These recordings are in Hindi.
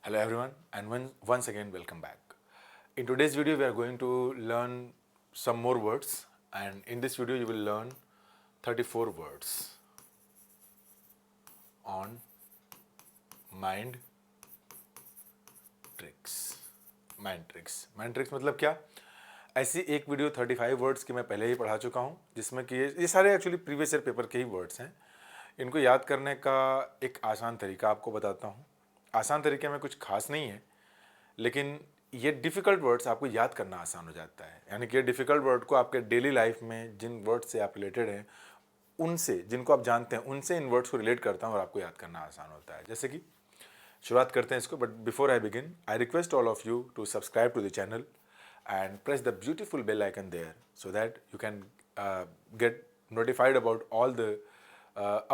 Hello everyone and once again welcome back. In today's video we are going to learn some more words, and in this video you will learn 34 words on mind tricks. Mind tricks मतलब क्या? ऐसी एक वीडियो 35 वर्ड्स की मैं पहले ही पढ़ा चुका हूँ, जिसमें कि ये सारे एक्चुअली प्रीवियस ईयर पेपर के ही वर्ड्स हैं. इनको याद करने का एक आसान तरीका आपको बताता हूँ. आसान तरीके में कुछ खास नहीं है, लेकिन ये डिफ़िकल्ट वर्ड्स आपको याद करना आसान हो जाता है. यानी कि ये डिफ़िकल्ट वर्ड को आपके डेली लाइफ में जिन वर्ड्स से आप रिलेटेड हैं, उनसे, जिनको आप जानते हैं, उनसे इन वर्ड्स को रिलेट करता हूँ और आपको याद करना आसान होता है. जैसे कि शुरुआत करते हैं इसको. But before I begin, I request all of you to subscribe to the channel and press the beautiful bell icon there so that you can get notified about all the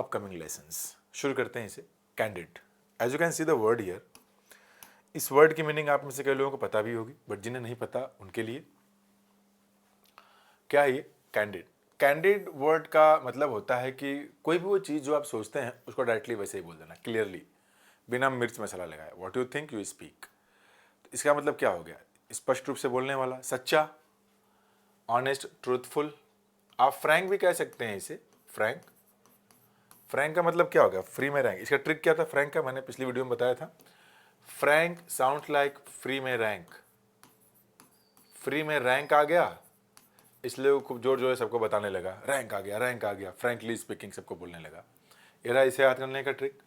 upcoming lessons. शुरू करते हैं इसे. Candid. As you can see the word here, इस वर्ड की मीनिंग आप में से कई लोगों को पता भी होगी, बट जिन्हें नहीं पता उनके लिए क्या है ये कैंडिड. कैंडिड वर्ड का मतलब होता है कि कोई भी वो चीज़ जो आप सोचते हैं उसको डायरेक्टली वैसे ही बोल देना, क्लियरली, बिना मिर्च मसाला लगाए. What you think you speak. इसका मतलब क्या हो गया? स्पष्ट रूप से बोलने वाला, सच्चा, ऑनेस्ट, ट्रूथफुल. आप फ्रैंक भी कह सकते हैं इसे. फ्रैंक. फ्रैंक का मतलब क्या हो गया? फ्री में रैंक. इसका ट्रिक क्या था फ्रैंक का? मैंने पिछली वीडियो में बताया था. फ्रैंक साउंड लाइक फ्री में रैंक. फ्री में रैंक आ गया, इसलिए वो खूब जोर जोर से सबको बताने लगा, रैंक आ गया, रैंक आ गया. फ्रैंकली स्पीकिंग सबको बोलने लगा. ये रहा इसे याद करने का ट्रिक.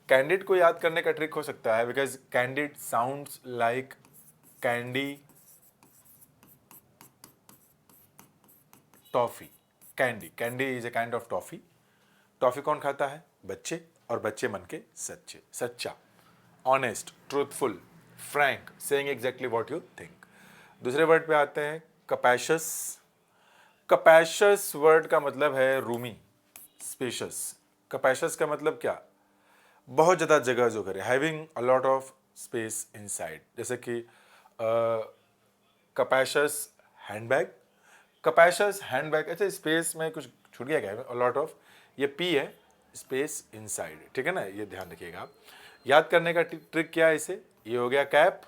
कैंडिड को याद करने का ट्रिक हो सकता है because candid sounds like candy, toffee. Candy, candy is a kind of toffee. Toffee कौन खाता है? बच्चे. और बच्चे मन के सच्चे. सच्चा, honest, truthful, Frank, saying exactly what you think. दूसरे वर्ड पे आते हैं, कपैशियस. कपैशियस वर्ड का मतलब है रूमी, स्पेशियस. कपैशियस का मतलब क्या? बहुत ज़्यादा जगह जो करे, having a lot of space inside. जैसे कि कपैशियस हैंडबैग. कपैशियस हैंडबैग. अच्छा, स्पेस में कुछ छूट गया क्या? अ लॉट ऑफ, ये पी है, स्पेस इनसाइड. ठीक है ना, ये ध्यान रखिएगा आप. याद करने का ट्रिक क्या है इसे? ये हो गया कैप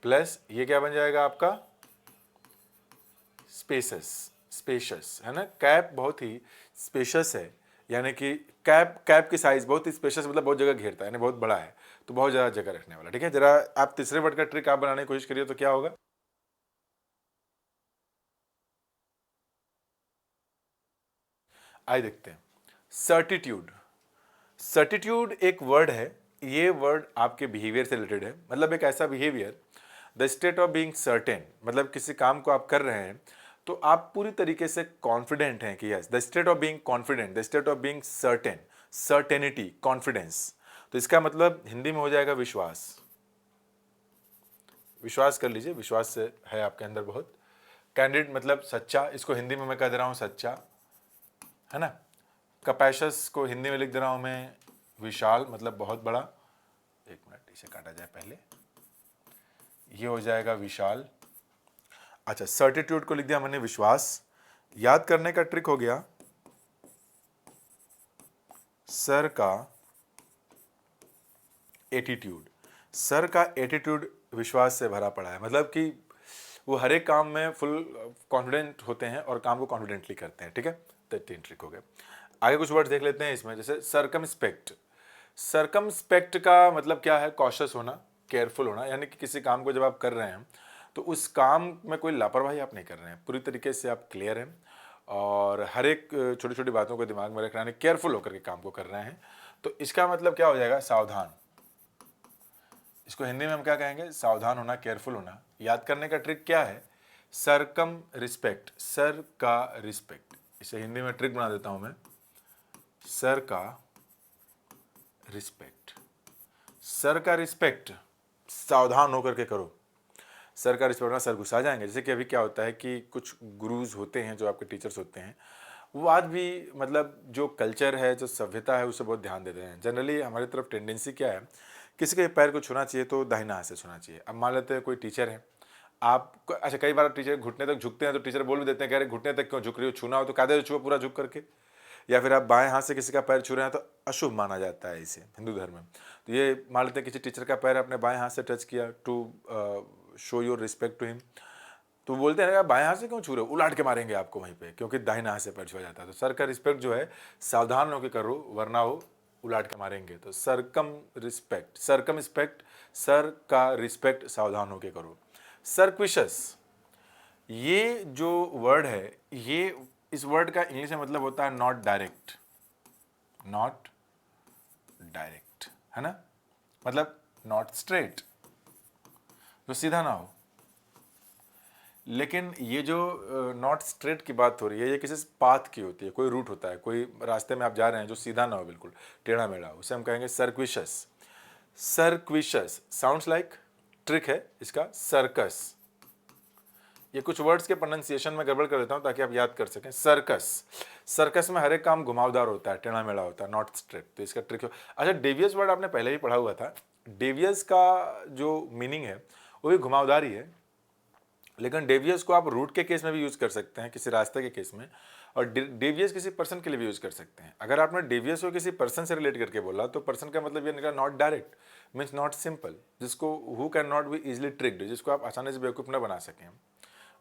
प्लस ये क्या बन जाएगा आपका? स्पेसस. स्पेशस है ना. कैप बहुत ही स्पेशस है, यानी कि कैप की साइज बहुत ही स्पेशस, मतलब बहुत जगह घेरता है, यानी बहुत बड़ा है, तो बहुत ज़्यादा जगह रखने वाला. ठीक है, जरा आप तीसरे वर्ड का ट्रिक आप बनाने की कोशिश करिए तो क्या होगा? आइए देखते हैं. सर्टिट्यूड. सर्टिट्यूड एक वर्ड है. ये वर्ड आपके बिहेवियर से रिलेटेड है. मतलब एक ऐसा behaviour, the state of being certain. मतलब किसी काम को आप कर रहे हैं तो आप पूरी तरीके से कॉन्फिडेंट हैं कि yes, the state of being confident, the state of being certain. Certainty, confidence. तो इसका मतलब हिंदी में हो जाएगा विश्वास. विश्वास कर लीजिए, विश्वास से है आपके अंदर बहुत. कैंडिड मतलब सच्चा. इसको हिंदी में मैं कह दे रहा हूँ सच्चा, है ना. कपैशियस को हिंदी में लिख दे रहा हूँ मैं विशाल, मतलब बहुत बड़ा. एक मिनट, इसे काटा जाए पहले. ये हो जाएगा विशाल. अच्छा, सर्टिट्यूड को लिख दिया मैंने विश्वास. याद करने का ट्रिक हो गया, सर का एटीट्यूड. सर का एटीट्यूड विश्वास से भरा पड़ा है. मतलब कि वो हर एक काम में फुल कॉन्फिडेंट होते हैं और काम को कॉन्फिडेंटली करते हैं. ठीक है, तो 3 ट्रिक हो गए. आगे कुछ वर्ड देख लेते हैं इसमें. जैसे सरकमस्पेक्ट. सरकमस्पेक्ट का मतलब क्या है? कॉशियस होना, केयरफुल होना. यानी कि किसी काम को जब आप कर रहे हैं तो उस काम में कोई लापरवाही आप नहीं कर रहे हैं, पूरी तरीके से आप क्लियर हैं और हर एक छोटी छोटी बातों को दिमाग में रख रहे हैं, केयरफुल होकर के काम को कर रहे हैं. तो इसका मतलब क्या हो जाएगा? सावधान. इसको हिंदी में हम क्या कहेंगे? सावधान होना, केयरफुल होना. याद करने का ट्रिक क्या है? सरकम रिस्पेक्ट. सर का रिस्पेक्ट. इसे हिंदी में ट्रिक बना देता हूं मैं, सर का रिस्पेक्ट. सर का रिस्पेक्ट सावधान होकर के करो. सर का रिस्पेक्ट ना, सर गुस्सा जाएंगे. जैसे कि अभी क्या होता है कि कुछ गुरुज होते हैं, जो आपके टीचर्स होते हैं, वो आज भी मतलब जो कल्चर है, जो सभ्यता है, उसे बहुत ध्यान देते हैं. जनरली हमारी तरफ टेंडेंसी क्या है, किसी के पैर को छूना चाहिए तो दाहिना हाथ से छूना चाहिए. अब मान लेते हैं कोई टीचर है, आप, अच्छा, कई बार टीचर घुटने तक झुकते हैं तो टीचर बोल भी देते हैं, कह रहे घुटने तक क्यों झुक रही हो, छूना हो तो कायदे से छुओ पूरा झुक करके. या फिर आप बाएं हाथ से किसी का पैर छू रहे हैं तो अशुभ माना जाता है इसे हिंदू धर्म में। तो ये मान लेते हैं किसी टीचर का पैर अपने बाएं हाथ से टच किया to show your respect to him, तो बोलते हैं बाएं हाथ से क्यों छू रहे हो, उलाट के मारेंगे आपको वहीं पे, क्योंकि दाहिने हाथ से पैर छुआ जाता है। तो सर का रिस्पेक्ट जो है सावधान होकर करो वरना वो उलाट के मारेंगे। तो सरकम रिस्पेक्ट, सरकम रिस्पेक्ट, सर का रिस्पेक्ट सावधान होकर करो। सर्क्विशस, ये जो वर्ड है, ये इस वर्ड का इंग्लिश में मतलब होता है नॉट डायरेक्ट, नॉट डायरेक्ट, है ना, मतलब नॉट स्ट्रेट, जो सीधा ना हो। लेकिन ये जो नॉट स्ट्रेट की बात हो रही है, ये किसी पाथ की होती है, कोई रूट होता है, कोई रास्ते में आप जा रहे हैं जो सीधा ना हो, बिल्कुल टेढ़ा मेढ़ा, उसे हम कहेंगे सर्क्विशस। सर्क्विशस साउंड्स लाइक ट्रिक है इसका, सर्कस। ये कुछ वर्ड्स के प्रोनाउंसिएशन में गड़बड़ कर देता हूँ ताकि आप याद कर सकें। सर्कस, सर्कस में हर एक काम घुमावदार होता है, टेढ़ा मेढ़ा होता है, नॉट स्ट्रेट, तो इसका ट्रिक हो। अच्छा, डेवियस वर्ड आपने पहले ही पढ़ा हुआ था। डेवियस का जो मीनिंग है वो भी घुमावदार ही है, लेकिन डेवियस को आप रूट के केस में भी यूज़ कर सकते हैं, किसी रास्ते के केस में, और डेवियस किसी पर्सन के लिए भी यूज़ कर सकते हैं। अगर आपने डेवियस को किसी पर्सन से रिलेट करके बोला तो पर्सन का मतलब ये निकला not direct, means not simple, जिसको who can not be easily tricked, जिसको आप आसानी से बेवकूफ़ न बना सकें।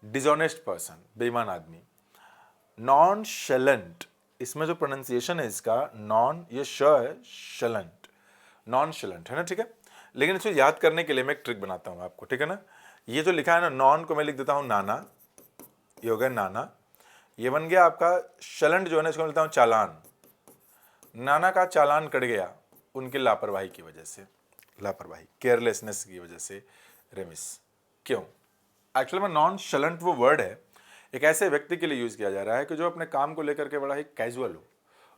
डिसऑनेस्ट पर्सन, बेईमान आदमी। नॉन शलेंट, इसमें जो प्रोनाउंसिएशन है इसका नॉन, ये श है, शलंट, नॉन शलेंट, है ना, ठीक है। लेकिन इसको याद करने के लिए मैं एक ट्रिक बनाता हूँ आपको, ठीक है ना। ये जो लिखा है ना, नॉन को मैं लिख देता हूँ नाना, ये हो गया नाना, ये बन गया आपका शलंट जो है ना, इसको मिलता हूँ चालान। नाना का चालान कट गया उनकी लापरवाही की वजह से, लापरवाही, केयरलेसनेस की वजह से, रेमिस। क्यों? एक्चुअली में नॉन शलंट वो वर्ड है, एक ऐसे व्यक्ति के लिए यूज़ किया जा रहा है कि जो अपने काम को लेकर के बड़ा ही कैजुअल हो,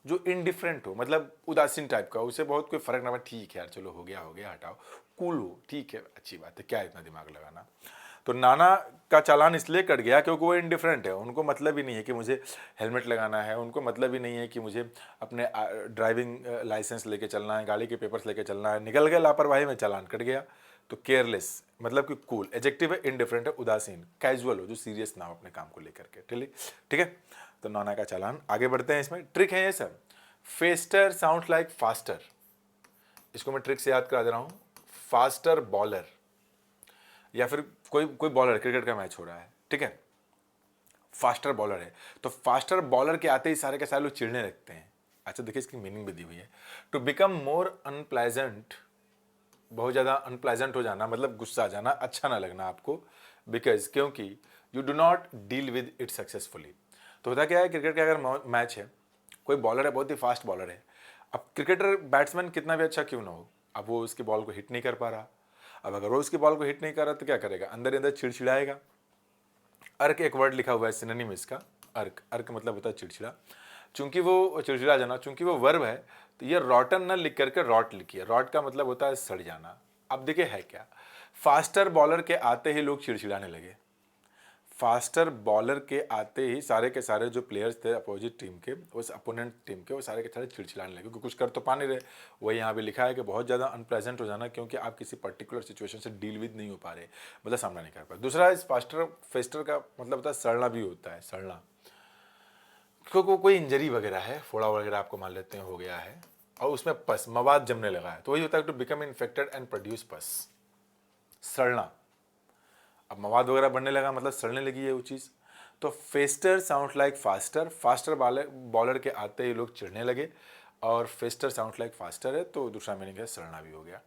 जो इनडिफरेंट हो, मतलब उदासीन टाइप का, उसे बहुत कोई फर्क ना पड़े, ठीक है यार चलो हो गया हटाओ, कूल हो, ठीक है अच्छी बात है, क्या इतना दिमाग लगाना। तो नाना का चालान इसलिए कट गया क्योंकि वो इनडिफरेंट है, उनको मतलब ही नहीं है कि मुझे हेलमेट लगाना है, उनको मतलब ही नहीं है कि मुझे अपने ड्राइविंग लाइसेंस लेके चलना है, गाड़ी के पेपर्स लेके चलना है, निकल गया लापरवाही में, चालान कट गया। तो केयरलेस मतलब कि कूल, एडजेक्टिव है, इनडिफरेंट है, उदासीन, कैजुअल हो, जो सीरियस ना हो अपने काम को लेकर के, ठीक है। तो नाना का चालान। आगे बढ़ते हैं, इसमें ट्रिक है ये सब। फेस्टर साउंड लाइक फास्टर, इसको मैं ट्रिक से याद करा दे रहा हूँ। फास्टर बॉलर, या फिर कोई बॉलर, क्रिकेट का मैच हो रहा है, ठीक है, फास्टर बॉलर है, तो फास्टर बॉलर के आते ही सारे के सारे लोग चिढ़ने लगते हैं। अच्छा देखिए इसकी मीनिंग भी दी हुई है, टू बिकम मोर अनप्लेजेंट, बहुत ज़्यादा अनप्लेजेंट हो जाना, मतलब गुस्सा आ जाना, अच्छा ना लगना आपको, बिकॉज, क्योंकि you do not deal with it successfully. तो होता क्या है, क्रिकेट का अगर मैच है, कोई बॉलर है, बहुत ही फास्ट बॉलर है, अब क्रिकेटर बैट्समैन कितना भी अच्छा क्यों ना हो, अब वो उसकी बॉल को हिट नहीं कर पा रहा। अब अगर वो उसकी बॉल को हिट नहीं कर रहा तो क्या करेगा, अंदर अंदर चिड़चिड़ाएगा। अर्क एक वर्ड लिखा हुआ है सिनोनिम इसका, अर्क, अर्क मतलब होता है चिड़चिड़ा। चूंकि वो चिड़चिड़ा जाना, चूंकि वो वर्ब है तो ये रॉटन न लिख करके रॉट लिखिए, रॉट का मतलब होता है सड़ जाना। अब देखिए है क्या, फास्टर बॉलर के आते ही लोग चिड़चिड़ाने लगे, फास्टर बॉलर के आते ही सारे के सारे जो प्लेयर्स थे अपोजिट टीम के, उस अपोनेंट टीम के, वो सारे के सारे चिड़चिड़ाने लगे, क्योंकि कुछ कर तो पा नहीं रहे। वही यहाँ भी लिखा है कि बहुत ज़्यादा अनप्लेजेंट हो जाना, क्योंकि आप किसी पर्टिकुलर सिचुएशन से डील विद नहीं हो पा रहे, मतलब सामना नहीं कर पा रहे। दूसरा, इस फेस्टर का मतलब होता है सड़ना भी होता है, सड़ना, क्योंकि कोई इंजरी वगैरह है, फोड़ा वगैरह आपको मान लेते हैं हो गया है, और उसमें पस, मवाद जमने लगा है, तो वही होता है to become infected and produce pus, सड़ना। अब मवाद वगैरह बढ़ने लगा मतलब सड़ने लगी है वो चीज़। तो fester sound like faster, faster bowler के आते ही लोग चिढ़ने लगे, और फेस्टर साउंड लाइक फास्टर है तो दूसरा मीनिंग है सड़ना भी हो गया।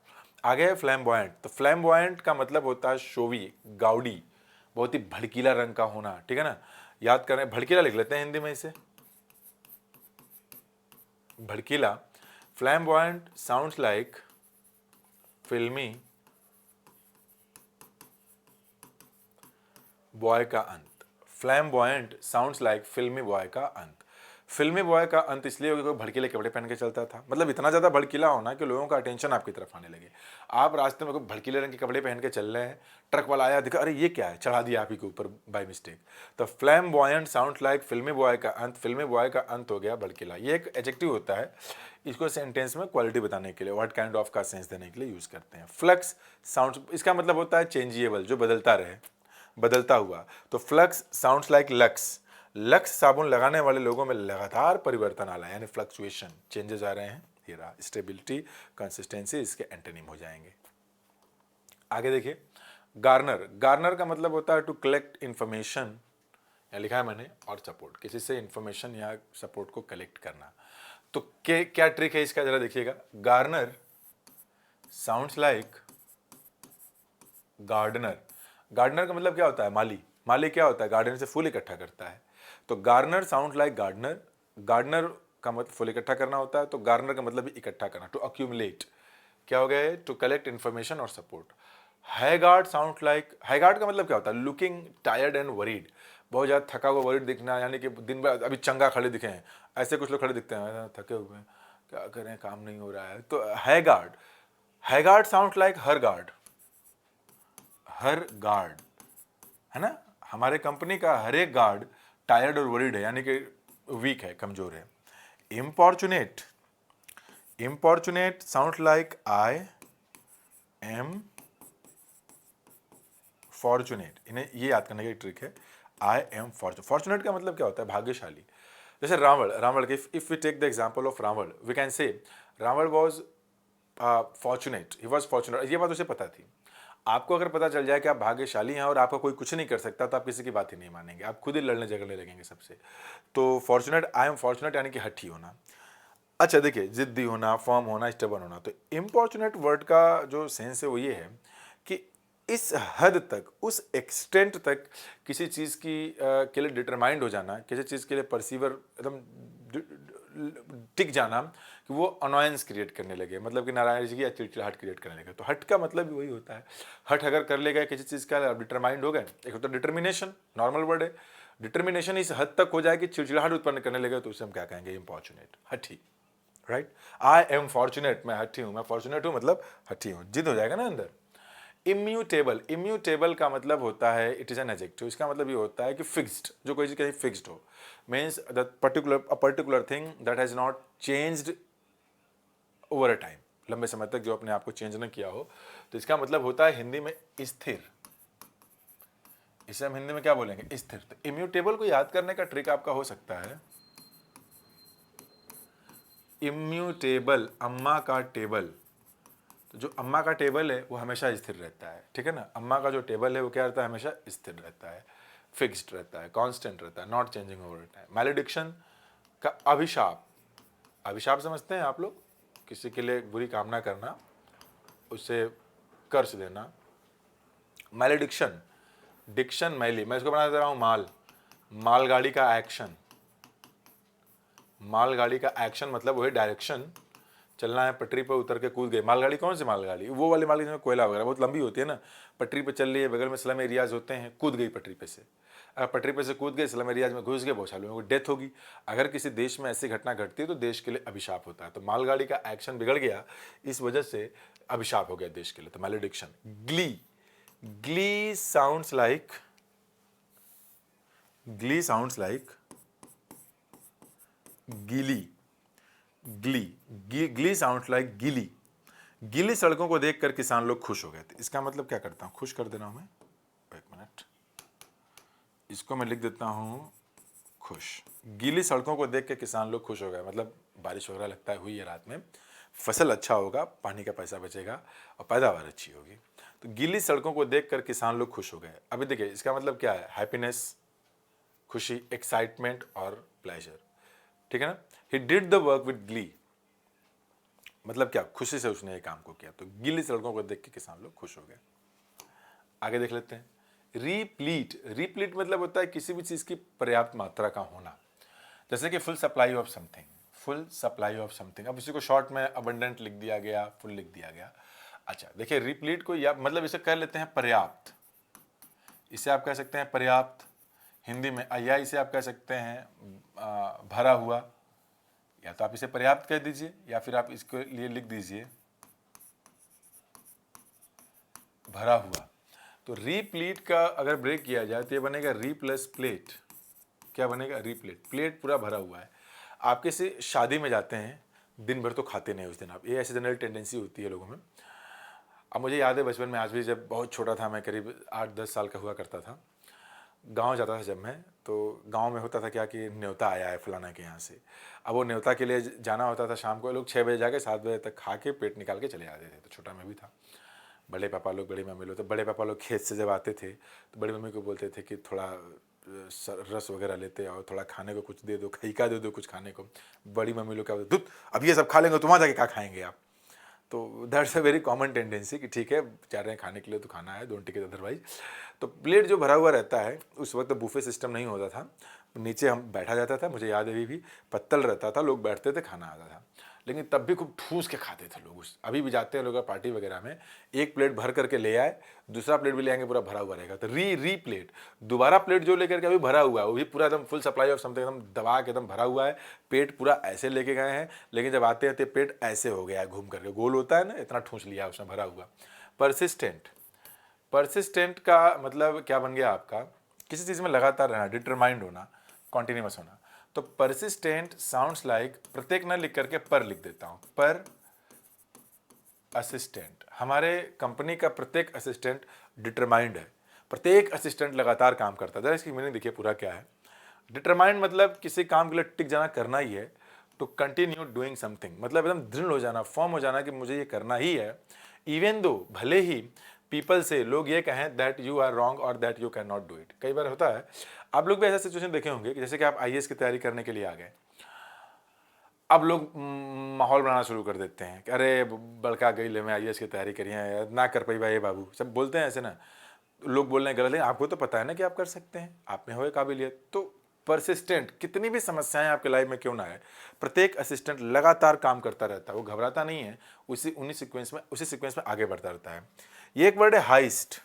आगे है फ्लैम्बॉयंट, तो फ्लैम्बॉयंट का मतलब होता है शोवी, गाउडी, बहुत ही भड़कीला रंग का होना, ठीक है ना। याद करें, भड़कीला लिख लेते हैं हिंदी में इसे, भड़कीला। फ्लैम्बॉयंट साउंड्स लाइक फिल्मी बॉय का अंत, फ्लैम्बॉयंट साउंड्स लाइक फिल्मी बॉय का अंत। फिल्मी बॉय का अंत इसलिए होगा क्योंकि भड़कीले कपड़े पहन के चलता था, मतलब इतना ज़्यादा भड़कीला होना कि लोगों का अटेंशन आपकी तरफ आने लगे। आप रास्ते में कोई भड़कीले रंग के कपड़े पहन के चल रहे हैं, ट्रक वाला आया, देखा अरे ये क्या है, चढ़ा दिया आप ही के ऊपर बाय मिस्टेक। तो फ्लैम्बॉयंट साउंड्स लाइक फिल्मी बॉय का अंत, फिल्मी बॉय का अंत हो गया भड़कीला। ये एक एडजेक्टिव होता है, इसको सेंटेंस में क्वालिटी बताने के लिए, व्हाट काइंड ऑफ का सेंस देने के लिए यूज़ करते हैं। फ्लक्स साउंड, इसका मतलब होता है चेंजिएबल, जो बदलता रहे, बदलता हुआ। तो flux sounds like lux, lux साबुन लगाने वाले लोगों में लगातार परिवर्तन आ रहा है, यानी फ्लक्चुएशन, चेंजेस आ रहे हैं। ये रहा स्टेबिलिटी, कंसिस्टेंसी इसके एंटोनिम हो जाएंगे। आगे देखिए, गार्नर। गार्नर का मतलब होता है टू कलेक्ट इंफॉर्मेशन, यहाँ लिखा है मैंने, और सपोर्ट, किसी से इंफॉर्मेशन या सपोर्ट को कलेक्ट करना। तो क्या ट्रिक है इसका, जरा देखिएगा। Garner sounds like gardener. Gardener का मतलब क्या होता है? माली। माली क्या होता है? गार्डन से फूल इकट्ठा करता है। तो gardener sound like gardener. Gardener का मतलब फूल इकट्ठा करना होता है, तो गार्डनर का मतलब भी इकट्ठा करना, टू अक्यूमुलेट। क्या हो गया? टू कलेक्ट इंफॉर्मेशन और support. Haggard sound like, haggard का मतलब क्या होता है? लुकिंग टायर्ड एंड वरीड, बहुत ज़्यादा थका हुआ, वरीड दिखना, यानी कि दिन भर अभी चंगा खड़े दिखे हैं, ऐसे कुछ लोग खड़े दिखते हैं, थके हुए हैं, क्या करें, काम नहीं हो रहा है। तो हैगार्ड। हैगार्ड साउंड लाइक हर गार्ड। हर गार्ड, है ना, हमारे कंपनी का हर एक गार्ड टायर्ड और वरीड है, यानी कि वीक है, कमजोर है। Importunate. Importunate sound like I am fortunate. इन्हें ये याद करने की ट्रिक है, आई एम फॉर्चुनेट। फॉर्चुनेट का मतलब क्या होता है? भाग्यशाली। जैसे रावण, रावण के if we take the example of Ravan, we can say Ravan was fortunate, he was fortunate. ये बात उसे पता थी। आपको अगर पता चल जाए कि आप भाग्यशाली हैं और आपका कोई कुछ नहीं कर सकता, तो आप किसी की बात ही नहीं मानेंगे, आप खुद ही लड़ने झगड़ने लगेंगे सबसे। तो फॉर्चुनेट, आई एम फॉर्चुनेट यानी कि हठी होना। अच्छा देखिए, जिद्दी होना, फर्म होना, स्टेबन होना। तो इम्पॉर्चुनेट वर्ड का जो सेंस है वो ये है कि इस हद तक, उस एक्सटेंट तक किसी चीज़ की के लिए डिटरमाइंड हो जाना, किसी चीज़ के लिए परसीवर एकदम टिक जाना कि वो अनोयंस क्रिएट करने लगे, मतलब कि नारायण जी की चिड़चिड़ाहट क्रिएट करने लगे। तो हट का मतलब भी वही होता है। हट अगर कर ले गए किसी चीज़ का, डिटरमाइंड हो गए। एक होता है डिटर्मिनेशन, नॉर्मल वर्ड है। डिटर्मिनेशन इस हद तक हो जाए कि चिड़चिड़ाहट उत्पन्न करने लगे, तो उसे हम क्या कहेंगे? इम्पॉर्चुनेट, हठी। राइट, आई एम फॉर्चुनेट, मैं हठी हूं, मैं फॉर्चुनेट हूं मतलब हठी हूं, जिद हो जाएगा ना अंदर। इम्यूटेबल। इम्यूटेबल का मतलब होता है, इट इज एन एडजेक्टिव। इसका मतलब ये होता है कि फिक्स्ड, जो कोई चीज कहीं फिक्स्ड हो, means that particular thing that has not changed over a time, लंबे समय तक जो अपने आप को चेंज न किया हो। तो इसका मतलब होता है हिंदी में स्थिर। इसे हम हिंदी में क्या बोलेंगे? स्थिर। तो इम्यूटेबल को याद करने का ट्रिक आपका हो सकता है, इम्यूटेबल, अम्मा का टेबल। तो जो अम्मा का टेबल है वो हमेशा स्थिर रहता है, ठीक है ना। अम्मा का जो टेबल है वो क्या रहता है? हमेशा स्थिर रहता है, फिक्स्ड रहता है, कांस्टेंट रहता है, नॉट चेंजिंग ओवर टाइम। मैलेडिक्शन का अभिशाप। अभिशाप समझते हैं आप लोग? किसी के लिए बुरी कामना करना, उसे कर्ज देना। मैलेडिक्शन, डिक्शन मैली, मैं इसको बना दे रहा हूँ माल। मालगाड़ी का एक्शन। मालगाड़ी का एक्शन मतलब वही डायरेक्शन, चलना है, पटरी पर उतर के कूद गए। मालगाड़ी कौन सी मालगाड़ी? वो वाली मालगाड़ी जिसमें कोयला वगैरह बहुत लंबी होती है ना, पटरी पे चल रही है, बगल में स्लम एरियाज होते हैं, कूद गई पटरी पे से। अगर पटरी पे से कूद गए, स्लम एरियाज में घुस गए, बहुत सारे लोगों की डेथ होगी। अगर किसी देश में ऐसी घटना घटती है तो देश के लिए अभिशाप होता है। तो मालगाड़ी का एक्शन बिगड़ गया, इस वजह से अभिशाप हो गया देश के लिए, तो malediction. Glee. Glee sounds like, glee sounds like गीली। ग्ली साउंड लाइक गीली। गीली सड़कों को देखकर किसान लोग खुश हो गए थे। इसका मतलब क्या करता हूं? खुश कर दे रहा हूं मैं, एक मिनट, इसको मैं लिख देता हूं खुश। गीली सड़कों को देख के किसान लोग खुश हो गए, मतलब बारिश वगैरह लगता है हुई है रात में, फसल अच्छा होगा, पानी का पैसा बचेगा और पैदावार अच्छी होगी। तो गीली सड़कों को देखकर किसान लोग खुश हो गए। अभी देखिए इसका मतलब क्या है? हैप्पीनेस, खुशी, एक्साइटमेंट और प्लेजर, ठीक है ना। He did the work with Glee, मतलब क्या? खुशी से उसने ये काम को किया। तो गीली सड़कों को देख के किसान लोग खुश हो गए। आगे देख लेते हैं, रीप्लीट। रीप्लीट मतलब होता है किसी भी चीज की पर्याप्त मात्रा का होना, जैसे कि full supply of something, full supply of something. अब इसी को शॉर्ट में अबंडेंट लिख दिया गया, फुल लिख दिया गया। अच्छा देखिए, रीप्लीट को या मतलब इसे कह लेते हैं पर्याप्त। इसे आप कह सकते हैं पर्याप्त हिंदी में, या इसे आप कह सकते हैं भरा हुआ, या तो आप इसे पर्याप्त कह दीजिए या फिर आप इसके लिए लिख दीजिए भरा हुआ। तो रीप्लीट का अगर ब्रेक किया जाए तो ये बनेगा री प्लस प्लेट। क्या बनेगा? रीप्लेट। प्लेट पूरा भरा हुआ है। आप किसी शादी में जाते हैं, दिन भर तो खाते नहीं उस दिन आप, ये ऐसी जनरल टेंडेंसी होती है लोगों में। अब मुझे याद है बचपन में, आज भी जब बहुत छोटा था मैं, करीब 8-10 साल का हुआ करता था, गांव जाता था जब मैं, तो गांव में होता था क्या कि न्योता आया है फलाना के यहाँ से। अब वो न्योता के लिए जाना होता था शाम को, लोग 6 बजे जाके 7 बजे तक खा के पेट निकाल के चले आते थे। तो छोटा मैं भी था, बड़े पापा लोग बड़ी मम्मी लोग, तो बड़े पापा लोग खेत से जब आते थे तो बड़ी मम्मी को बोलते थे कि थोड़ा रस वगैरह लेते और थोड़ा खाने को कुछ दे दो, खईका दे दो कुछ खाने को। बड़ी मम्मी लोग क्या बोलते, दूध अब ये सब खा लेंगे, तुम वहाँ जाके क्या खाएंगे आप। तो that's a very common tendency कि ठीक है जा रहे हैं खाने के लिए तो खाना है, डोंट टेक इट अदरवाइज। तो प्लेट जो भरा हुआ रहता है, उस वक्त बुफे सिस्टम नहीं होता था, नीचे हम बैठा जाता था, मुझे याद है अभी भी पत्तल रहता था, लोग बैठते थे, खाना आता था। लेकिन तब भी खूब ठूस के खाते थे लोग। अभी भी जाते हैं लोग पार्टी वगैरह में, एक प्लेट भर करके ले आए, दूसरा प्लेट भी ले आएंगे, पूरा भरा हुआ रहेगा, तो री प्लेट, दोबारा प्लेट जो लेकर के अभी भरा हुआ है वो भी पूरा एकदम फुल सप्लाई ऑफ समथिंग, एकदम दबा के एकदम भरा हुआ है, पेट पूरा ऐसे लेके गए हैं। लेकिन जब आते हैं तो पेट ऐसे हो गया है, घूम करके गोल होता है ना, इतना ठूस लिया उसमें भरा हुआ। परसिस्टेंट, परसिस्टेंट का मतलब क्या बन गया आपका, किसी चीज़ में लगातार रहना, डिटरमाइंड होना, कॉन्टिन्यूस होना। तो परसिस्टेंट साउंड्स लाइक, प्रत्येक न लिख करके पर लिख देता हूं, पर असिस्टेंट। हमारे कंपनी का प्रत्येक असिस्टेंट डिटरमाइंड है, प्रत्येक असिस्टेंट लगातार काम करता है। इसकी मीनिंग देखिए पूरा क्या है। डिटरमाइंड मतलब किसी काम के लिए टिक जाना, करना ही है, टू कंटिन्यू डूइंग समथिंग, मतलब एकदम दृढ़ हो जाना, फॉर्म हो जाना कि मुझे ये करना ही है। इवन दो, भले ही पीपल से लोग ये कहें दैट यू आर रॉन्ग और that you can not do it. कई बार होता है, आप लोग भी ऐसा सिचुएशन देखे होंगे कि जैसे कि आप आईएएस की तैयारी करने के लिए आ गए, अब लोग माहौल बनाना शुरू कर देते हैं कि अरे बड़का गई ले, मैं आईएएस की तैयारी करी है, ना कर पाई भाई बाबू, सब बोलते हैं ऐसे ना। लोग बोल रहे हैं गलत है, आपको तो पता है ना कि आप कर सकते हैं, आप में हो काबिलियत। तो परसिस्टेंट, कितनी भी समस्याएं आपके लाइफ में क्यों ना है, प्रत्येक असिस्टेंट लगातार काम करता रहता है, वो घबराता नहीं है, उसी सीक्वेंस में आगे बढ़ता रहता है। ये एक वर्ड है हाइस्ट।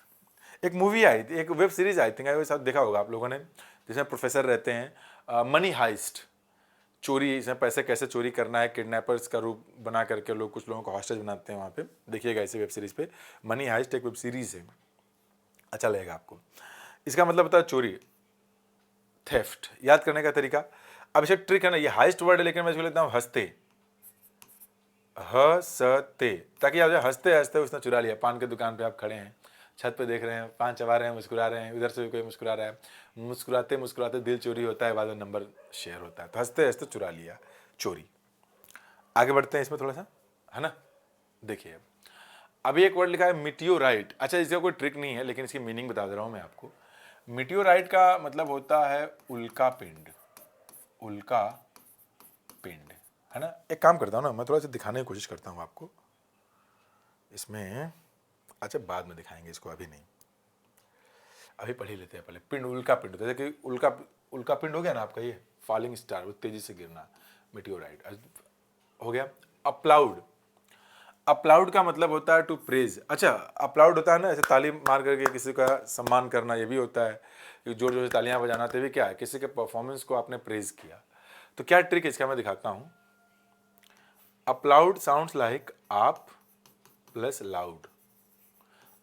एक मूवी आई थी, एक वेब सीरीज आई थिंक, साथ देखा होगा आप लोगों ने, जिसमें प्रोफेसर रहते हैं, मनी हाइस्ट, चोरी, इसमें पैसे कैसे चोरी करना है, किडनैपर्स का रूप बना करके लोग कुछ लोगों को हॉस्टेज बनाते हैं वहाँ पे। देखिएगा इसे वेब सीरीज पे, मनी हाइस्ट एक वेब सीरीज है, अच्छा लगेगा आपको। इसका मतलब होता है चोरी, थेफ्ट। याद करने का तरीका, अब इसे ट्रिक है ना, ये हाइस्ट वर्ड है, लेकिन मैं इसको लेता हूँ हंसते, हंसते, ताकि आप हंसते हंसते उसने चुरा लिया। पान की दुकान पे आप खड़े हैं, छत पे देख रहे हैं, पान चबा रहे हैं, मुस्कुरा रहे हैं, उधर से भी कोई मुस्कुरा रहा है, मुस्कुराते मुस्कुराते दिल चोरी होता है, बाद में नंबर शेयर होता है। तो हंसते हंसते चुरा लिया, चोरी। आगे बढ़ते हैं इसमें थोड़ा सा, है ना। देखिए अभी एक वर्ड लिखा है मिटियोराइट। अच्छा, इसका कोई ट्रिक नहीं है, लेकिन इसकी मीनिंग बता दे रहा हूं मैं आपको। मिटियोराइट का मतलब होता है उल्का पिंड, उल्का पिंड, है ना। एक काम करता हूँ ना, मैं थोड़ा सा दिखाने की कोशिश करता हूँ आपको इसमें। अच्छा बाद में दिखाएंगे इसको, अभी नहीं, अभी पढ़ ही लेते हैं पहले। पिंड, उल्का पिंड, जैसे कि उल्का, उल्का पिंड हो गया ना आपका, ये फॉलिंग स्टार, वो तेजी से गिरना, मिटियोराइट हो गया। अप्लाउड, अप्लाउड का मतलब होता है टू प्रेज। अच्छा, अप्लाउड होता है ना ऐसे ताली मार करके किसी का सम्मान करना, ये भी होता है कि जोर जोर से तालियां बजाना, तो भी क्या है, किसी के परफॉर्मेंस को आपने प्रेज किया। तो क्या ट्रिक है इसका, मैं दिखाता हूं। अप्लाउड साउंड्स लाइक आप प्लस लाउड।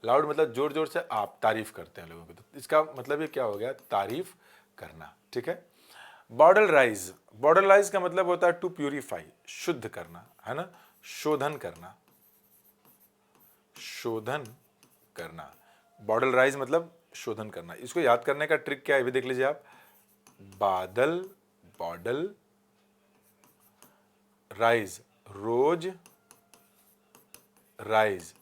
लाउड मतलब जोर जोर से आप तारीफ करते हैं लोगों की, तो इसका मतलब ये क्या हो गया, तारीफ करना, ठीक है। बॉडल राइज, बॉडल राइज का मतलब होता है टू प्यूरिफाई, शुद्ध करना, है ना, शोधन करना, शोधन करना। बॉडल राइज मतलब शोधन करना। इसको याद करने का ट्रिक क्या है, भी देख लीजिए आप। बादल, बॉडल, राइज, रोज राइज।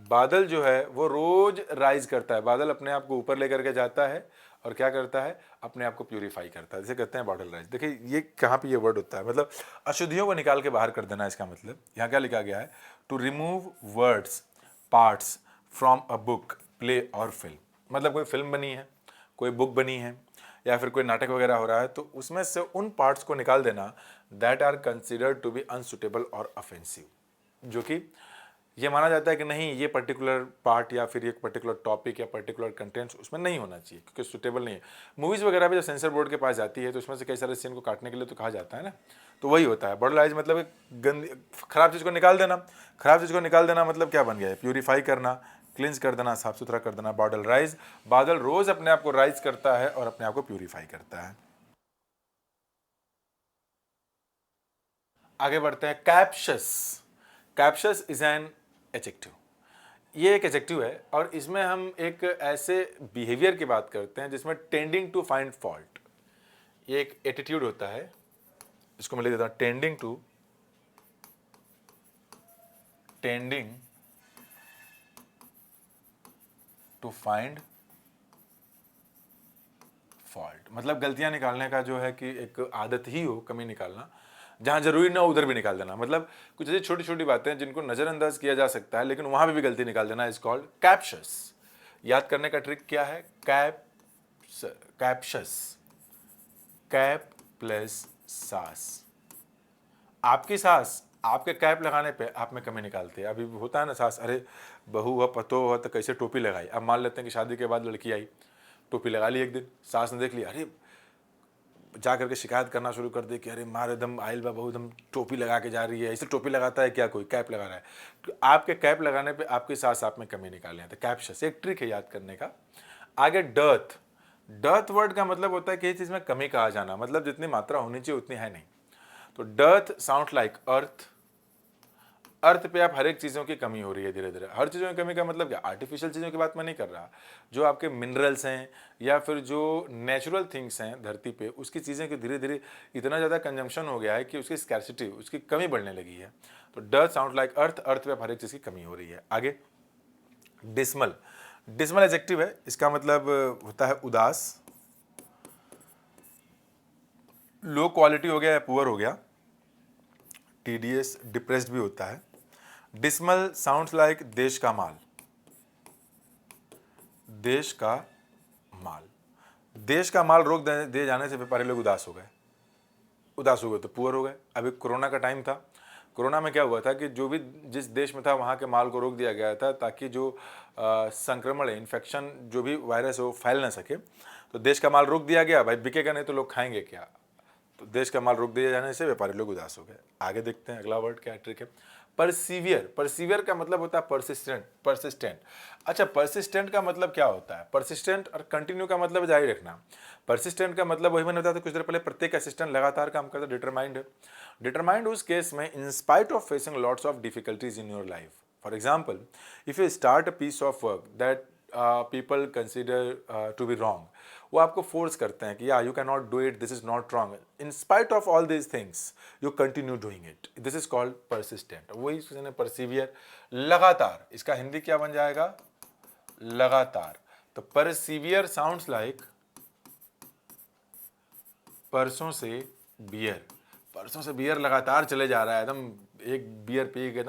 बादल जो है वो रोज राइज करता है, बादल अपने आप को ऊपर लेकर के जाता है और क्या करता है, अपने आप को प्यूरिफाई करता है, जैसे कहते हैं बॉडल राइज। देखिए ये कहाँ पे ये वर्ड होता है, मतलब अशुद्धियों को निकाल के बाहर कर देना। इसका मतलब यहाँ क्या लिखा गया है, to remove words parts from a book, play और फिल्म। मतलब कोई फिल्म बनी है, कोई बुक बनी है, या फिर कोई नाटक वगैरह हो रहा है, तो उसमें से उन पार्ट्स को निकाल देना that are considered to be unsuitable और ऑफेंसिव, जो कि ये माना जाता है कि नहीं, ये पर्टिकुलर पार्ट या फिर एक पर्टिकुलर टॉपिक या पर्टिकुलर कंटेंट्स उसमें नहीं होना चाहिए क्योंकि सुटेबल नहीं है। मूवीज़ वगैरह भी जब सेंसर बोर्ड के पास जाती है तो उसमें से कई सारे सीन को काटने के लिए तो कहा जाता है ना, तो वही होता है बॉडलाइज, मतलब एक गंदी खराब चीज़ को निकाल देना। खराब चीज़ को निकाल देना मतलब क्या बन गया है, प्यूरीफाई करना, क्लिंस कर देना, साफ सुथरा कर देना। बॉडल राइज, बादल रोज अपने आप को राइज करता है और अपने आप को प्यूरीफाई करता है। आगे बढ़ते हैं, कैप्शस। कैप्शस इज एन एडजेक्टिव। ये एक एडजेक्टिव है और इसमें हम एक ऐसे बिहेवियर की बात करते हैं जिसमें टेंडिंग टू फाइंड फॉल्ट, ये एक एटीट्यूड होता है, इसको मैं लिख देता हूं, टेंडिंग टू फाइंड फॉल्ट, मतलब गलतियां निकालने का जो है कि एक आदत ही हो, कमी निकालना, जहां जरूरी ना हो उधर भी निकाल देना। मतलब कुछ ऐसी छोटी छोटी बातें जिनको नजरअंदाज किया जा सकता है लेकिन वहां पे भी गलती निकाल देना, इज कॉल्ड कैप्शस। याद करने का ट्रिक क्या है? कैप्शस, कैप प्लस सास। आपकी सास आपके कैप लगाने पे आप में कमी निकालती है। अभी होता है ना, सास अरे बहू हुआ पतो हुआ तो कैसे टोपी लगाई। अब मान लेते हैं कि शादी के बाद लड़की आई, टोपी लगा ली, एक दिन सास ने देख लिया, अरे जा करके शिकायत करना शुरू कर दे कि अरे मार एकदम आइल बा बहू एकदम टोपी लगा के जा रही है, ऐसे टोपी लगाता है क्या कोई, कैप लगा रहा है। तो आपके कैप लगाने पे आपकी सास आप में कमी निकाले हैं, तो कैप्शस एक ट्रिक है याद करने का। आगे डर्थ, डर्थ वर्ड का मतलब होता है कि चीज में कमी कहा जाना, मतलब जितनी मात्रा होनी चाहिए उतनी है नहीं। तो डर्थ साउंड लाइक अर्थ, अर्थ पे आप हर एक चीज़ों की कमी हो रही है धीरे धीरे। हर चीज़ों की कमी का मतलब क्या? आर्टिफिशियल चीज़ों की बात मैं नहीं कर रहा, जो आपके मिनरल्स हैं या फिर जो नेचुरल थिंग्स हैं धरती पे, उसकी चीज़ें की धीरे धीरे इतना ज़्यादा कंजम्पशन हो गया है कि उसकी स्कैर्सिटी, उसकी कमी बढ़ने लगी है। तो डर्थ साउंड लाइक अर्थ, अर्थ पे आप हर एक चीज़ की कमी हो रही है। आगे डिसमल, डिसमल एडजेक्टिव है, इसका मतलब होता है उदास, लो क्वालिटी हो गया या पुअर हो गया, टीडीएस, डिप्रेस्ड भी होता है। डिसमल साउंड्स लाइक देश का माल, देश का माल, देश का माल रोक दे जाने से व्यापारी लोग उदास हो गए, उदास हो गए तो पुअर हो गए। अभी कोरोना का टाइम था, कोरोना में क्या हुआ था कि जो भी जिस देश में था वहाँ के माल को रोक दिया गया था ताकि जो संक्रमण है, इन्फेक्शन, जो भी वायरस हो फैल ना सके। तो देश का माल रोक दिया गया, भाई बिकेगा नहीं तो लोग खाएंगे क्या, तो देश का माल रोक दिए जाने से व्यापारी लोग उदास हो गए। आगे देखते हैं अगला वर्ड क्या ट्रिक है। परसिवियर, परसिवियर का मतलब होता है परसिस्टेंट, परसिस्टेंट। अच्छा, परसिस्टेंट का मतलब क्या होता है? परसिस्टेंट और कंटिन्यू का मतलब जारी रखना। परसिस्टेंट का मतलब वही मैंने बताया था कुछ देर पहले, प्रत्येक असिस्टेंट लगातार काम करता है। डिटरमाइंड है, डिटरमाइंड उस केस में in spite of facing lots of difficulties in your life. For example, if you start a piece of work that people consider to be wrong, वो आपको फोर्स करते हैं कि या you can not do it, this is not wrong, in spite of all these things you continue doing it, this is called persistent. वही उसने परसिवियर, लगातार, इसका हिंदी क्या बन जाएगा? लगातार। तो परसिवियर साउंड्स लाइक परसों से बियर, परसों से बियर लगातार चले जा रहा है, एकदम एक बियर पी के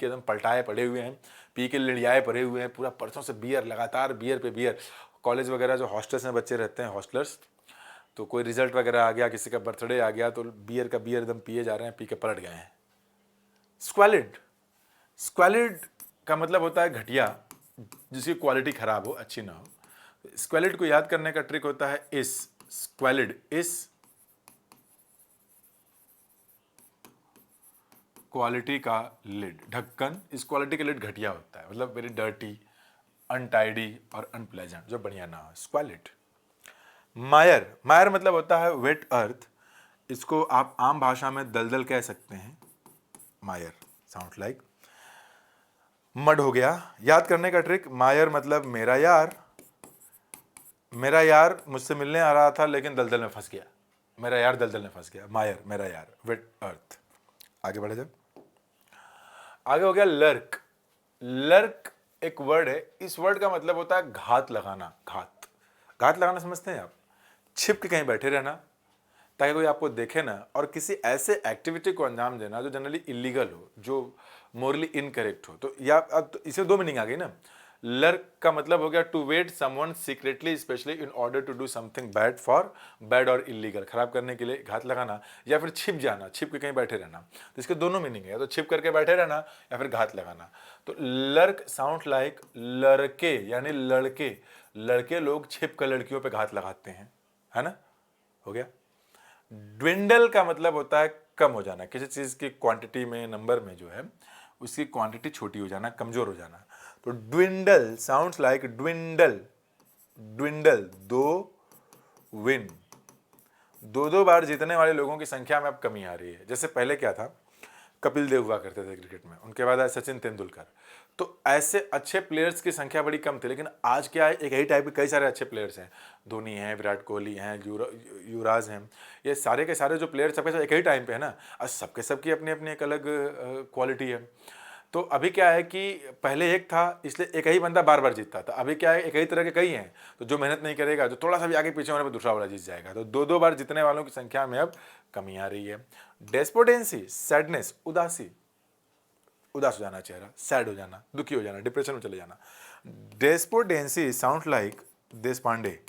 एकदम पलटाए पड़े हुए हैं, पी के लिड़ियाए पड़े हुए हैं, पूरा परसों से बियर, लगातार बियर पे बियर। कॉलेज वगैरह जो हॉस्टल्स में बच्चे रहते हैं, हॉस्टलर्स, तो कोई रिजल्ट वगैरह आ गया, किसी का बर्थडे आ गया, तो बियर का बियर एकदम पिए जा रहे हैं, पी के पलट गए हैं। स्क्वालिड, स्क्वालिड का मतलब होता है घटिया, जिसकी क्वालिटी खराब हो, अच्छी ना हो। स्क्वालिड को याद करने का ट्रिक होता है इस, स्क्वालिड इस क्वालिटी का लिड, ढक्कन, इस क्वालिटी का लिड घटिया होता है, मतलब वेरी डर्टी, अनटाइडी और अनप्लेजेंट, जो बढ़िया ना हो, स्क्वालिड। मायर, मायर मतलब होता है वेट अर्थ, इसको आप आम भाषा में दलदल कह सकते हैं। मायर साउंड लाइक मड हो गया। याद करने का ट्रिक, मायर मतलब मेरा यार, मेरा यार मुझसे मिलने आ रहा था लेकिन दलदल में फंस गया, मेरा यार दलदल में फंस गया, मायर मेरा यार, वेट अर्थ। आगे बढ़े जब, आगे हो गया लर्क। लर्क एक वर्ड है, इस वर्ड का मतलब होता है घात लगाना, घात, घात लगाना समझते हैं आप? छिप के कहीं बैठे रहना ताकि कोई आपको देखे ना, और किसी ऐसे एक्टिविटी को अंजाम देना जो जनरली इलीगल हो, जो मोरली इनकरेक्ट हो। तो या अब तो इसे दो मीनिंग आ गई ना। लर्क का मतलब हो गया to wait someone secretly specially in order to do something bad, for bad और इलीगल, खराब करने के लिए घात लगाना, या फिर छिप जाना, छिप के कहीं बैठे रहना। तो इसके दोनों मीनिंग है, तो छिप करके बैठे रहना या फिर घात लगाना। तो लर्क साउंड लाइक लड़के, यानी लड़के, लड़के लोग छिप कर लड़कियों पे घात लगाते हैं, है ना? हो गया। ड्विंडल का मतलब होता है कम हो जाना, किसी चीज की क्वांटिटी में, नंबर में जो है उसकी क्वांटिटी छोटी हो जाना, कमजोर हो जाना। तो dwindle sounds like dwindle, dwindle, दो विन, दो दो बार जीतने वाले लोगों की संख्या में अब कमी आ रही है। जैसे पहले क्या था, कपिल देव हुआ करते थे क्रिकेट में, उनके बाद आए सचिन तेंदुलकर। तो ऐसे अच्छे प्लेयर्स की संख्या बड़ी कम थी, लेकिन आज क्या है, एक ही टाइप के कई सारे अच्छे प्लेयर्स हैं। धोनी हैं, विराट कोहली हैं, युवराज हैं, ये सारे के सारे जो प्लेयर्स सबके सब एक ही टाइम पे है ना, और सबके सबकी अपनी अपनी एक अलग क्वालिटी है। तो अभी क्या है कि पहले एक था इसलिए एक ही बंदा बार बार जीतता था, अभी क्या है एक ही तरह के कई हैं, तो जो मेहनत नहीं करेगा, जो थोड़ा सा भी आगे पीछे होने पर दूसरा वाला जीत जाएगा। तो दो दो बार जीतने वालों की संख्या में अब कमी आ रही है। डेस्पोडेंसी, सैडनेस, उदासी, उदास हो जाना चेहरा, सैड हो जाना, दुखी हो जाना, डिप्रेशन में चले जाना। डेस्पोडेंसी साउंड लाइक देश पांडे,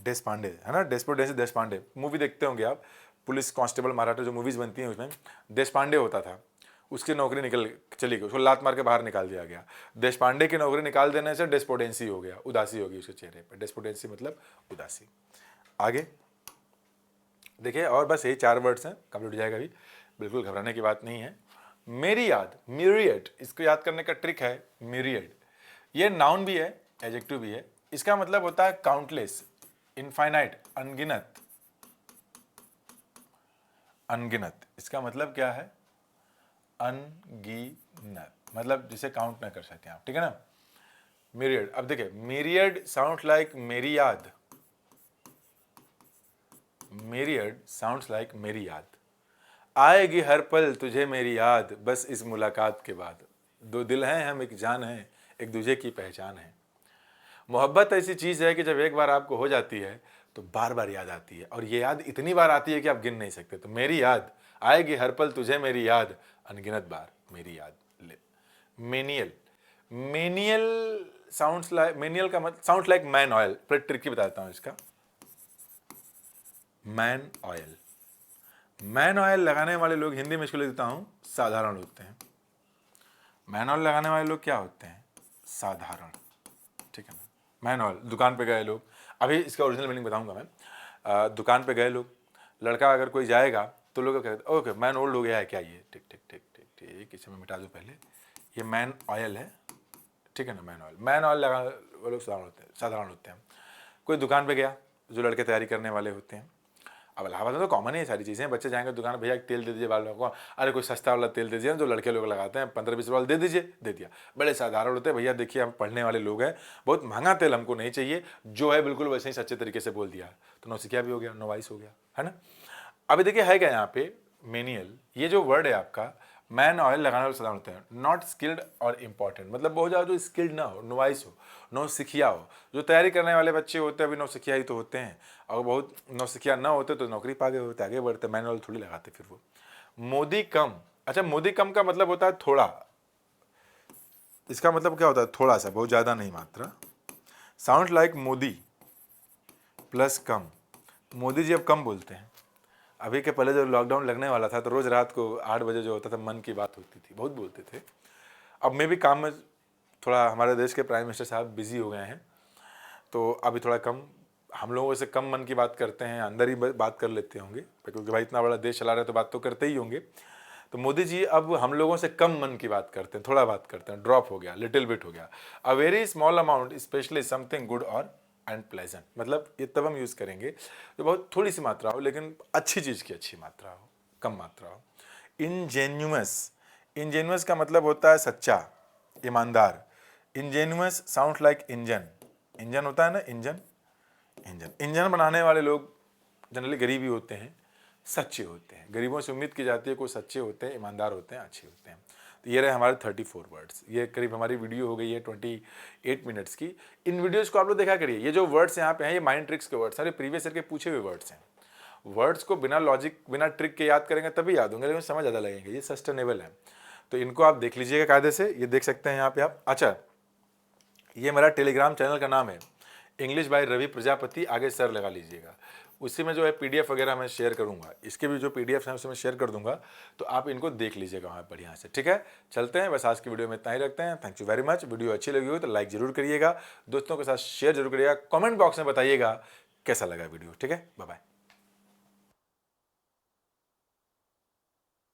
देश पांडे है ना, डेस्पोडेंसी देश पांडे। मूवी देखते होंगे आप, पुलिस कांस्टेबल मराठा जो मूवीज बनती हैं उसमें देश पांडे होता था, उसकी नौकरी निकल चली गई, उसको लात मार के बाहर निकाल दिया गया। देश पांडे की नौकरी निकाल देने से डेस्पोडेंसी हो गया, उदासी होगी उसके चेहरे पर। डेस्पोडेंसी मतलब उदासी। आगे देखिए, और बस यही 4 वर्ड्स हैं, कंप्लीट हो जाएगा अभी, बिल्कुल घबराने की बात नहीं है। मेरी याद, मिरियड, इसको याद करने का ट्रिक है मिरियड। ये नाउन भी है, एडजेक्टिव भी है। इसका मतलब होता है काउंटलेस, इनफाइनाइट, अनगिनत। अनगिनत इसका मतलब क्या है, अनगिनत, मतलब जिसे काउंट ना कर सकें आप, ठीक है ना। मिरियड, अब देखिए, मिरियड साउंड लाइक मेरी याद, मिरियड साउंड्स लाइक मेरी याद। आएगी हर पल तुझे मेरी याद, बस इस मुलाकात के बाद। दो दिल हैं हम, एक जान है, एक दूसरे की पहचान है। मोहब्बत ऐसी चीज़ है कि जब एक बार आपको हो जाती है तो बार बार याद आती है, और ये याद इतनी बार आती है कि आप गिन नहीं सकते। तो मेरी याद, आएगी हर पल तुझे मेरी याद, अनगिनत बार मेरी याद। Menial, menial sounds like, menial का मतलब साउंड्स लाइक मैन ऑयल। फिर ट्रिकी बताता हूँ इसका। मैन ऑयल, मैन ऑयल लगाने वाले लोग, हिंदी में इसको लिख देता हूं, साधारण होते हैं। मैन ऑयल लगाने वाले लोग क्या होते हैं, साधारण, ठीक है ना। मैन ऑयल, दुकान पे गए लोग, अभी इसका ओरिजिनल मीनिंग बताऊंगा मैं। दुकान पे गए लोग, लड़का अगर कोई जाएगा तो लोग कहते हैं ओके मैन ओल्ड हो गया है क्या, ये ठीक ठीक ठीक ठीक ठीक, इसे मैं मिटा दूँ पहले। ये मैन ऑयल है, ठीक है ना। मैन ऑयल, मैन ऑयल लगा वो लोग साधारण होते हैं। कोई दुकान पे गया, जो लड़के तैयारी करने वाले होते हैं। अब इलाहाबाद में तो कॉमन है ये सारी चीज़ें, बच्चे जाएंगे दुकान, भैया एक तेल दे दीजिए बाल को, अरे कोई सस्ता वाला तेल दे दीजिए, जो लड़के लोग लगाते हैं, 15-20 वाला दे दीजिए, दे दिया। बड़े साधारण होते हैं, भैया देखिए हम पढ़ने वाले लोग हैं, बहुत महंगा तेल हमको नहीं चाहिए, जो है बिल्कुल वैसे ही सच्चे तरीके से बोल दिया, तो नौसिखिया भी हो गया, नोवाइस हो गया, है ना। अभी देखिए है क्या यहाँ पे, मेनियल, ये जो वर्ड है आपका, मैन ऑयल लगाने वाले साधारण होते हैं। नॉट स्किल्ड और इंपॉर्टेंट, मतलब बहुत ज़्यादा जो स्किल्ड ना हो, नोवाइस हो, नौसिखिया हो। जो तैयारी करने वाले बच्चे होते हैं अभी नौसिखिया ही तो होते हैं, और बहुत नौसिखिया ना होते तो नौकरी पा गए होते, आगे बढ़ते, मैन ऑयल थोड़ी लगाते फिर वो। मोदी कम, अच्छा मोदी कम का मतलब होता है थोड़ा, इसका मतलब क्या होता है, थोड़ा सा, बहुत ज़्यादा नहीं, मात्रा। साउंड लाइक मोदी प्लस कम, मोदी जी अब कम बोलते हैं। अभी के पहले जो लॉकडाउन लगने वाला था तो रोज़ रात को 8 बजे जो होता था मन की बात होती थी, बहुत बोलते थे। अब मैं भी काम में थोड़ा, हमारे देश के प्राइम मिनिस्टर साहब बिजी हो गए हैं, तो अभी थोड़ा कम, हम लोगों से कम मन की बात करते हैं, अंदर ही बात कर लेते होंगे, क्योंकि भाई इतना बड़ा देश चला रहे हैं तो बात तो करते ही होंगे। तो मोदी जी अब हम लोगों से कम मन की बात करते हैं, थोड़ा बात करते हैं, ड्रॉप हो गया, लिटिल बिट हो गया। A very small amount specially something good और एंड प्लेजेंट, मतलब ये तब हम यूज़ करेंगे तो बहुत थोड़ी सी मात्रा हो, लेकिन अच्छी चीज़ की अच्छी मात्रा हो, कम मात्रा हो। इंजेन्युअस, इंजेन्युअस का मतलब होता है सच्चा, ईमानदार। इंजेन्युअस साउंड लाइक इंजन, इंजन होता है ना, इंजन, इंजन, इंजन बनाने वाले लोग जनरली गरीब ही होते हैं, सच्चे होते हैं। गरीबों से उम्मीद की जाती है कोई सच्चे होते हैं, ईमानदार होते हैं, अच्छे होते हैं। तो ये रहे हमारे 34 वर्ड्स। ये करीब हमारी वीडियो हो गई है 28 मिनट्स की। इन वीडियोज़ को आप लोग देखा करिए, ये जो वर्ड्स यहाँ पे हैं ये माइंड ट्रिक्स के वर्ड्स हैं, प्रीवियस ईयर के पूछे हुए वर्ड्स हैं। वर्ड्स को बिना लॉजिक, बिना ट्रिक के याद करेंगे तभी याद होंगे, लेकिन समझ ज़्यादा लगेंगे, ये सस्टेनेबल है। तो इनको आप देख लीजिएगा कायदे से, ये देख सकते हैं यहाँ पे आप। अच्छा, ये मेरा टेलीग्राम चैनल का नाम है, इंग्लिश बाय रवि प्रजापति, आगे सर लगा लीजिएगा। उसी में जो है PDF वगैरह मैं शेयर करूंगा, इसके भी जो PDF हैं उसे मैं शेयर कर दूंगा, तो आप इनको देख लीजिएगा वहाँ बढ़िया से, ठीक है। चलते हैं, बस आज की वीडियो में इतना ही रखते हैं। Thank you very much. Video अच्छी लगी हो तो लाइक जरूर करिएगा, दोस्तों के साथ शेयर जरूर करिएगा, कमेंट बॉक्स में बताइएगा कैसा लगा वीडियो, ठीक है। Bye bye.